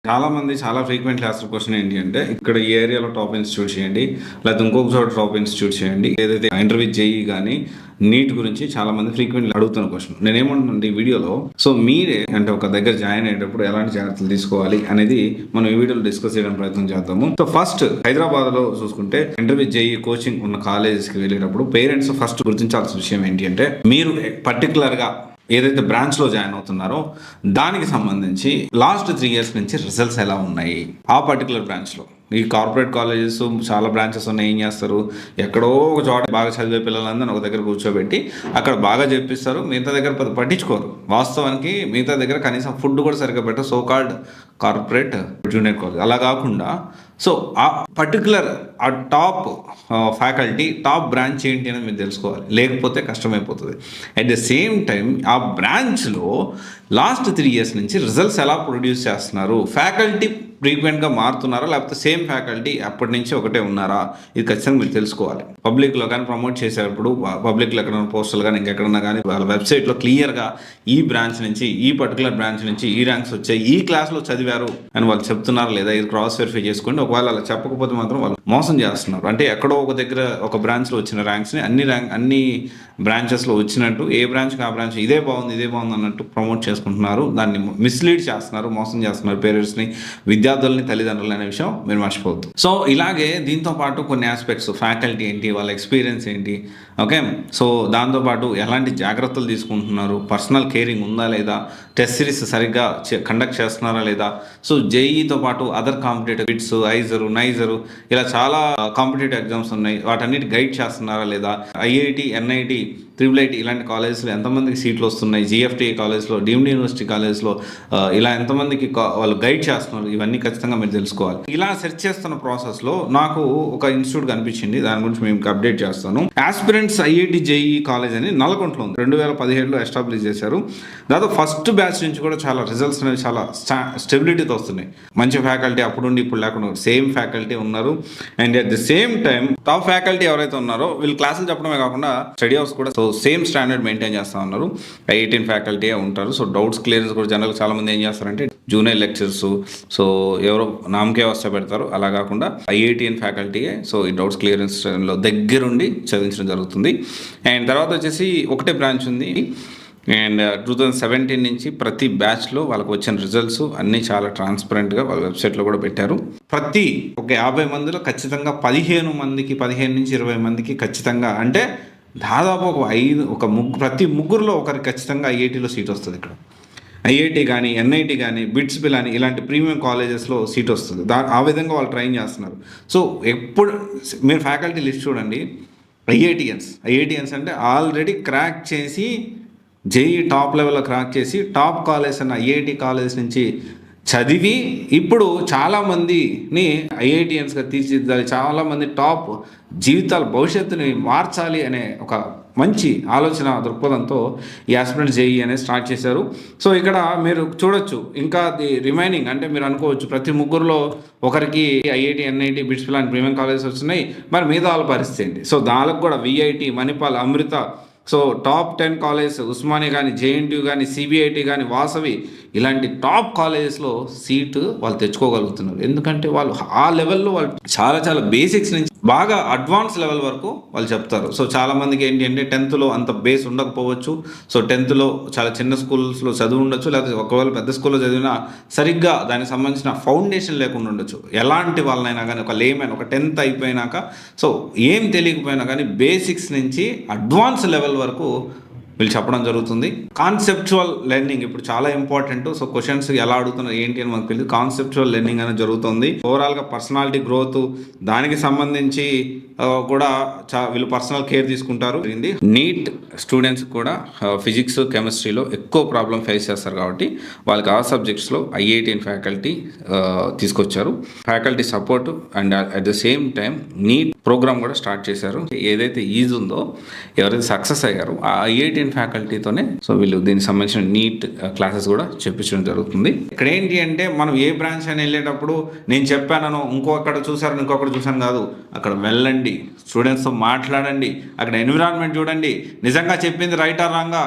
చాలా మంది చాలా ఫ్రీక్వెంట్లీ ఆస్క్డ్ క్వశ్చన్ ఏంటి అంటే, ఇక్కడ ఈ ఏరియాలో టాప్ ఇన్స్టిట్యూట్ చేయండి, లేకపోతే ఇంకొక చోట టాప్ ఇన్స్టిట్యూట్ చేయండి. ఏదైతే ఇంటర్వ్యూ చేయి కానీ నీట్ గురించి చాలా మంది ఫ్రీక్వెంట్లీ అడుగుతున్న క్వశ్చన్. నేనేమంటున్నాను ఈ వీడియోలో, సో మీరే అంటే ఒక దగ్గర జాయిన్ అయ్యేటప్పుడు ఎలాంటి జాగ్రత్తలు తీసుకోవాలి అనేది మనం ఈ వీడియోలో డిస్కస్ చేయడానికి ప్రయత్నం చేద్దాము. సో ఫస్ట్ హైదరాబాద్ లో చూసుకుంటే ఇంటర్వ్యూ చేయి కోచింగ్ ఉన్న కాలేజెస్కి వెళ్ళేటప్పుడు పేరెంట్స్ ఫస్ట్ గుర్తించాల్సిన విషయం ఏంటి అంటే, మీరు పర్టికులర్ గా ఏదైతే బ్రాంచ్లో జాయిన్ అవుతున్నారో దానికి సంబంధించి లాస్ట్ 3 years నుంచి రిజల్ట్స్ ఎలా ఉన్నాయి ఆ పర్టికులర్ బ్రాంచ్లో. ఈ కార్పొరేట్ కాలేజెస్ చాలా బ్రాంచెస్ ఉన్నాయి, ఏం చేస్తారు, ఎక్కడో ఒక చోట బాగా చదివే పిల్లలందరినీ ఒక దగ్గర కూర్చోబెట్టి అక్కడ బాగా చెప్పిస్తారు, మిగతా దగ్గర పట్టించుకోరు. వాస్తవానికి మిగతా దగ్గర కనీసం ఫుడ్ కూడా సరిగ్గా పెట్టరు. So called corporate junior college అలా కాకుండా, సో ఆ పర్టికులర్ ఆ టాప్ ఫ్యాకల్టీ టాప్ బ్రాంచ్ ఏంటి అనేది మీరు తెలుసుకోవాలి, లేకపోతే కష్టమైపోతుంది. అట్ ద సేమ్ టైం ఆ బ్రాంచ్లో లాస్ట్ 3 years నుంచి రిజల్ట్స్ ఎలా ప్రొడ్యూస్ చేస్తున్నారు, ఫ్యాకల్టీ ఫ్రీక్వెంట్గా మారుతున్నారా లేకపోతే సేమ్ ఫ్యాకల్టీ అప్పటి నుంచి ఒకటే ఉన్నారా, ఇది ఖచ్చితంగా మీరు తెలుసుకోవాలి. పబ్లిక్లో కానీ ప్రమోట్ చేసేటప్పుడు పబ్లిక్లో ఎక్కడైనా పోస్టర్లు కానీ ఇంకెక్కడన్నా కానీ వాళ్ళ వెబ్సైట్లో క్లియర్గా ఈ బ్రాంచ్ నుంచి ఈ పర్టికులర్ బ్రాంచ్ నుంచి ఈ ర్యాంక్స్ వచ్చాయి, ఈ క్లాస్లో చదివారు అని వాళ్ళు చెప్తున్నారు లేదా, ఇది క్రాస్ వెరిఫై చేసుకోండి. ఒకవేళ అలా చెప్పకపోతే మాత్రం వాళ్ళు మోసం చేస్తున్నారు. అంటే ఎక్కడో ఒక దగ్గర ఒక బ్రాంచ్లో వచ్చిన ర్యాంక్స్ని అన్ని బ్రాంచెస్లో వచ్చినట్టు ఏ బ్రాంచ్కి ఆ బ్రాంచ్ ఇదే బాగుంది అన్నట్టు ప్రమోట్ చేసుకుంటున్నారు. దాన్ని మిస్లీడ్ చేస్తున్నారు, మోసం చేస్తున్నారు పేరెంట్స్ని, విద్యార్థులని, తల్లిదండ్రులు అనే విషయం మీరు మర్చిపోవద్దు. సో ఇలాగే దీంతో పాటు కొన్ని ఆస్పెక్ట్స్, ఫ్యాకల్టీ ఏంటి, వాళ్ళ ఎక్స్పీరియన్స్ ఏంటి, ఓకే. సో దాంతోపాటు ఎలాంటి జాగ్రత్తలు తీసుకుంటున్నారు, పర్సనల్ కేరింగ్ ఉందా లేదా, టెస్ట్ సిరీస్ సరిగ్గా కండక్ట్ చేస్తున్నారా లేదా, సో జేఈతో పాటు అదర్ కాంపిటేటివ్ బిట్స్, ఐజరు, నైజరు ఇలా చాలా కాంపిటేటివ్ ఎగ్జామ్స్ ఉన్నాయి, వాటన్నిటి గైడ్ చేస్తున్నారా లేదా, ఐఐటి, ఎన్ఐటి, IIIT ఇలాంటి కాలేజెస్లో ఎంతమందికి సీట్లు వస్తున్నాయి, జిఎఫ్టీ కాలేజ్లో, డీమ్డ్ యూనివర్సిటీ కాలేజ్లో ఇలా ఎంతమందికి వాళ్ళు గైడ్ చేస్తున్నారు, ఇవన్నీ ఖచ్చితంగా మీరు తెలుసుకోవాలి. ఇలా సెర్చ్ చేస్తున్న ప్రాసెస్లో నాకు ఒక ఇన్స్టిట్యూట్ కనిపించింది, దాని గురించి మేము అప్డేట్ చేస్తాను. ఆస్పిరెంట్స్ ఐఐటి జేఈ కాలేజ్ అని నల్గొండలో ఉంది, 2017లో ఎస్టాబ్లిష్ చేశారు. దాదాపు ఫస్ట్ బ్యాచ్ నుంచి కూడా చాలా రిజల్ట్స్ అనేవి చాలా స్టెబిలిటీతో వస్తున్నాయి. మంచి ఫ్యాకల్టీ అప్పుడు ఉండి ఇప్పుడు లేకుండా సేమ్ ఫ్యాకల్టీ ఉన్నారు. And at the same time top faculty ఎవరైతే ఉన్నారో వీళ్ళు క్లాసులు చెప్పడమే కాకుండా స్టడీ అవర్స్ కూడా సేమ్ స్టాండర్డ్ మెయింటైన్ చేస్తూ ఉన్నారు. ఐఐటి ఫ్యాకల్టీ ఉంటారు. సో డౌట్స్ క్లియరెన్స్ కూడా జనరల్గా చాలా మంది ఏం చేస్తారంటే జూనియర్ లెక్చర్స్, సో ఎవరో నామకే వస్తే పెడతారు, అలా కాకుండా ఐఐటిఎన్ ఫ్యాకల్టీయే సో ఈ డౌట్స్ క్లియరెన్స్లో దగ్గరుండి చదివించడం జరుగుతుంది. అండ్ తర్వాత వచ్చేసి ఒకటే బ్రాంచ్ ఉంది. అండ్ 2017 నుంచి ప్రతి బ్యాచ్లో వాళ్ళకు వచ్చిన రిజల్ట్స్ అన్నీ చాలా ట్రాన్స్పరెంట్గా వాళ్ళ వెబ్సైట్లో కూడా పెట్టారు. ప్రతి ఒక 50 మందిలో ఖచ్చితంగా 15 నుంచి 20 మందికి ఖచ్చితంగా, అంటే దాదాపు ప్రతి ముగ్గురులో ఒకరికి ఖచ్చితంగా ఐఐటీలో సీట్ వస్తుంది. ఇక్కడ ఐఐటి కానీ, ఎన్ఐటి కానీ, బిట్స్ కానీ ఇలాంటి ప్రీమియం కాలేజెస్లో సీట్ వస్తుంది. ఆ విధంగా వాళ్ళు ట్రైన్ చేస్తున్నారు. సో ఎప్పుడు మీరు ఫ్యాకల్టీ లిస్ట్ చూడండి, ఐఐటిఎన్స్ అంటే ఆల్రెడీ క్రాక్ చేసి జేఈ టాప్ లెవెల్లో క్రాక్ చేసి టాప్ కాలేజ్ అన్న ఐఐటి కాలేజ్ నుంచి చదివి ఇప్పుడు చాలామందిని ఐఐటిఎన్స్గా తీర్చిదిద్దాలి, చాలామంది టాప్ జీవితాల భవిష్యత్తుని మార్చాలి అనే ఒక మంచి ఆలోచన దృక్పథంతో ఈ ఆస్పిరెంట్స్ జేఈ అనేది స్టార్ట్ చేశారు. సో ఇక్కడ మీరు చూడొచ్చు, ఇంకా ది రిమైనింగ్ అంటే మీరు అనుకోవచ్చు ప్రతి ముగ్గురులో ఒకరికి ఐఐటి, ఎన్ఐటి, బిట్స్ లాంటి ప్రీమియం కాలేజెస్ వచ్చినాయి, మరి మిగతా వాళ్ళ పరిస్థితి ఏంటి? సో దానికి కూడా విఐటి, మణిపాల్, అమృత, సో టాప్ 10 కాలేజెస్, ఉస్మానియా కానీ, జేఎన్టీయూ కానీ, సిబిఐటి కానీ, వాసవి ఇలాంటి టాప్ కాలేజెస్లో సీటు వాళ్ళు తెచ్చుకోగలుగుతున్నారు. ఎందుకంటే వాళ్ళు ఆ లెవెల్లో వాళ్ళు చాలా బేసిక్స్ నుంచి బాగా అడ్వాన్స్ లెవెల్ వరకు వాళ్ళు చెప్తారు. సో చాలామందికి ఏంటి అంటే 10th అంత బేస్ ఉండకపోవచ్చు. సో 10th చాలా చిన్న స్కూల్స్లో చదువు ఉండొచ్చు, లేకపోతే ఒకవేళ పెద్ద స్కూల్లో చదివినా సరిగ్గా దానికి సంబంధించిన ఫౌండేషన్ లేకుండా ఉండొచ్చు. ఎలాంటి వాళ్ళనైనా కానీ ఒక లేమెన్, ఒక 10th అయిపోయినాక సో ఏం తెలియకపోయినా కానీ బేసిక్స్ నుంచి అడ్వాన్స్ లెవెల్ వరకు వీళ్ళు చెప్పడం జరుగుతుంది. కాన్సెప్చువల్ లెర్నింగ్ ఇప్పుడు చాలా ఇంపార్టెంట్. సో క్వశ్చన్స్ ఎలా అడుగుతున్నారు ఏంటి అని మనకు తెలియదు. కాన్సెప్చువల్ లెర్నింగ్ అనేది జరుగుతుంది. ఓవరాల్గా పర్సనాలిటీ గ్రోత్ దానికి సంబంధించి కూడా వీళ్ళు పర్సనల్ కేర్ తీసుకుంటారు. నీట్ స్టూడెంట్స్ కూడా ఫిజిక్స్, కెమిస్ట్రీలో ఎక్కువ ప్రాబ్లం ఫేస్ చేస్తారు కాబట్టి వాళ్ళకి ఆ సబ్జెక్ట్స్లో ఐఐటిఎన్ ఫ్యాకల్టీ తీసుకొచ్చారు. Faculty support and at the same time NEET program కూడా స్టార్ట్ చేశారు. ఏదైతే ఈజ్ ఉందో, ఎవరైతే సక్సెస్ అయ్యారో ఆ ఐఐటిఎన్ ఫ్యాకల్టీతోనే సో వీళ్ళు దీనికి సంబంధించిన నీట్ క్లాసెస్ కూడా చెప్పించడం జరుగుతుంది. ఇక్కడ ఏంటి అంటే మనం ఏ బ్రాంచ్ అని వెళ్ళేటప్పుడు నేను చెప్పానో ఇంకొకటి చూసాను కాదు, అక్కడ వెళ్ళండి, స్టూడెంట్స్తో మాట్లాడండి, అక్కడ ఎన్విరాన్మెంట్ చూడండి, నిజంగా చెప్పింది రైట్ ఆర్ రాంగా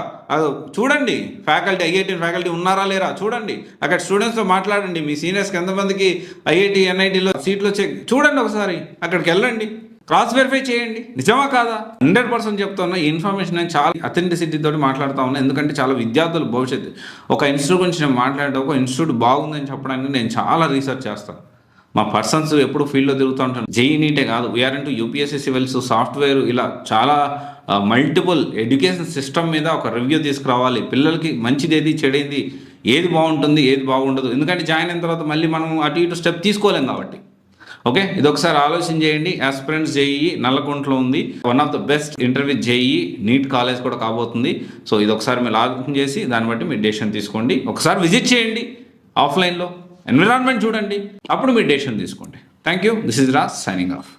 చూడండి, ఫ్యాకల్టీ ఐఐటి ఫ్యాకల్టీ ఉన్నారా లేరా చూడండి, అక్కడ స్టూడెంట్స్తో మాట్లాడండి, మీ సీనియర్స్కి ఎంతమందికి ఐఐటి ఎన్ఐటీలో సీట్లు వచ్చాయి చూడండి, ఒకసారి అక్కడికి వెళ్ళండి, క్రాస్ వెరిఫై చేయండి, నిజమా కాదా. 100% చెప్తున్నా, ఈ ఇన్ఫర్మేషన్ నేను చాలా అథెంటిసిటీ తోటి మాట్లాడుతూ ఉన్నా, ఎందుకంటే చాలా విద్యార్థుల భవిష్యత్తు. ఒక ఇన్స్టిట్యూట్ గురించి నేను మాట్లాడటం, ఒక ఇన్స్టిట్యూట్ బాగుందని చెప్పడానికి నేను చాలా రీసెర్చ్ చేస్తాను. మా పర్సన్స్ ఎప్పుడు ఫీల్డ్లో తిరుగుతూ ఉంటాను. జేఈ నీటే కాదు, we are into UPSC civils, software, ఇలా చాలా మల్టిపుల్ ఎడ్యుకేషన్ సిస్టమ్ మీద ఒక రివ్యూ తీసుకురావాలి. పిల్లలకి మంచిది ఏది, చెడేది, ఏది బాగుంటుంది, ఏది బాగుండదు. ఎందుకంటే జాయిన్ అయిన తర్వాత మళ్ళీ మనం అటు ఇటు స్టెప్ తీసుకోలేం కాబట్టి. ఓకే, ఇది ఒకసారి ఆలోచన చేయండి. ఆస్పిరెంట్స్ జేఈ నల్లకుంటలో ఉంది, one of the best interview JEE NEET college కూడా కాబోతుంది. సో ఇది ఒకసారి మీరు ఆలోచన చేసి దాన్ని బట్టి మీరు డెసిషన్ తీసుకోండి. ఒకసారి విజిట్ చేయండి, ఆఫ్లైన్లో ఎన్విరాన్మెంట్ చూడండి, అప్పుడు మీరు డెసిషన్ తీసుకోండి. Thank you. This is Raj signing off.